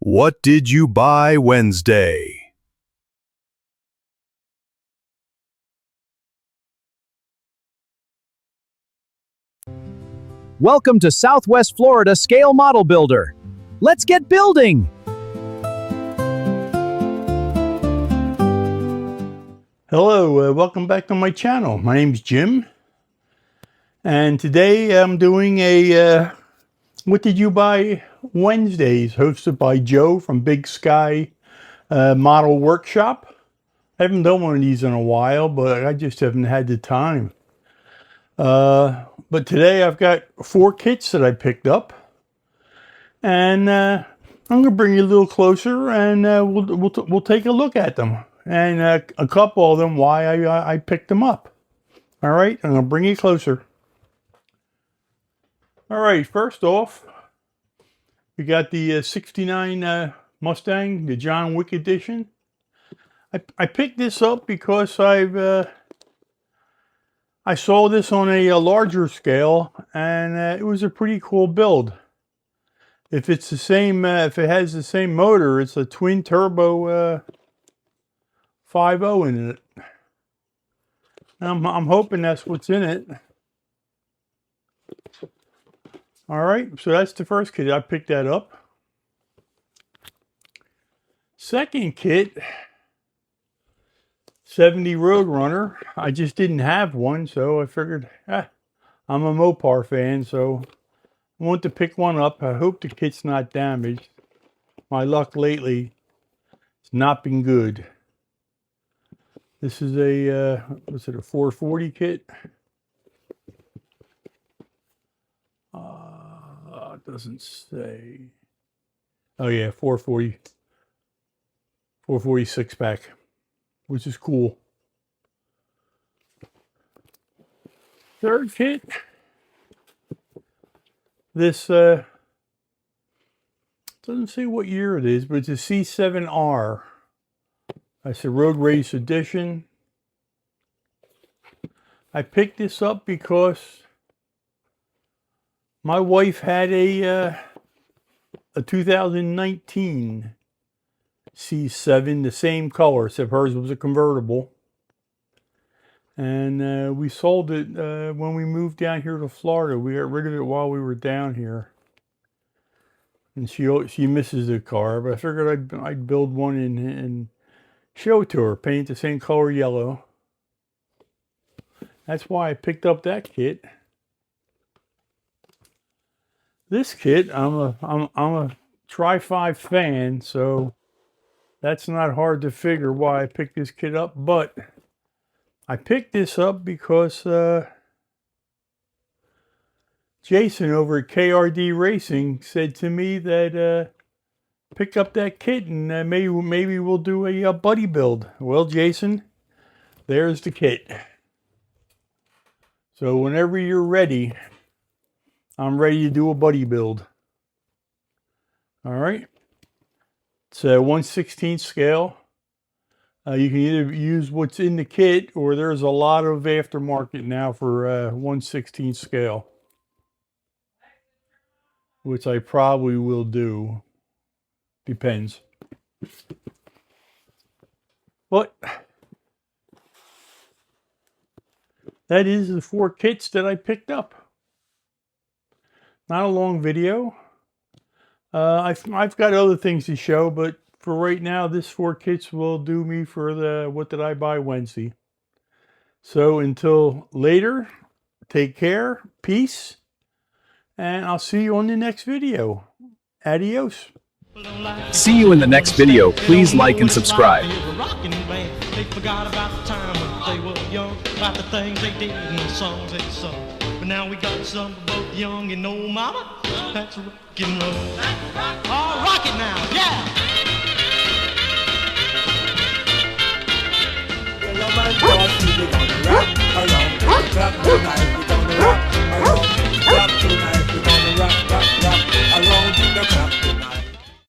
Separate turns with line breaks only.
What did you buy Wednesday?
Welcome to Southwest Florida Scale Model Builder. Let's get building!
Hello, welcome back to my channel. My name's Jim, and today I'm doing a What Did You Buy Wednesdays, hosted by Joe from Big Sky Model Workshop. I haven't done one of these in a while, but I just haven't had the time. But today I've got 4 kits that I picked up, and I'm going to bring you a little closer, and we'll take a look at them. And a couple of them, why I picked them up. All right, I'm going to bring you closer. All right, first off, we got the 69 Mustang, the John Wick edition. I picked this up because I saw this on a larger scale, and it was a pretty cool build. If it's the same, if it has the same motor, it's a twin turbo 5.0 in it. I'm hoping that's what's in it. All right, so that's the first kit. I picked that up. Second kit, 70 Roadrunner. I just didn't have one, so I figured, I'm a Mopar fan, so I want to pick one up. I hope the kit's not damaged. My luck lately, it's not been good. This is a, what's it, a 440 kit? It doesn't say. Oh yeah, 446 pack, which is cool. Third kit. This, doesn't say what year it is, but it's a C7R. That's a Road Race Edition. I picked this up because my wife had a 2019 C7, the same color, except hers was a convertible. And we sold it when we moved down here to Florida. We got rid of it while we were down here. And she misses the car, but I figured I'd build one and show it to her, paint the same color yellow. That's why I picked up that kit. This kit, I'm a Tri-5 fan, so that's not hard to figure why I picked this kit up. But I picked this up because Jason over at KRD Racing said to me that pick up that kit and maybe we'll do a buddy build. Well, Jason, there's the kit. So whenever you're ready, I'm ready to do a buddy build. All right. It's a 1/16 scale. You can either use what's in the kit, or there's a lot of aftermarket now for 1/16 scale, which I probably will do. Depends. But that is the 4 kits that I picked up. Not a long video. I've got other things to show, but for right now, this 4 kits will do me for the What Did I Buy Wednesday. So until later, take care, peace, and I'll see you on the next video. Adios.
See you in the next video. Please like and subscribe.
They forgot about the time when they were young, about the things they did and the songs they sung. But now we got some both young and old, mama. That's rock and roll. Oh, rock it now, yeah.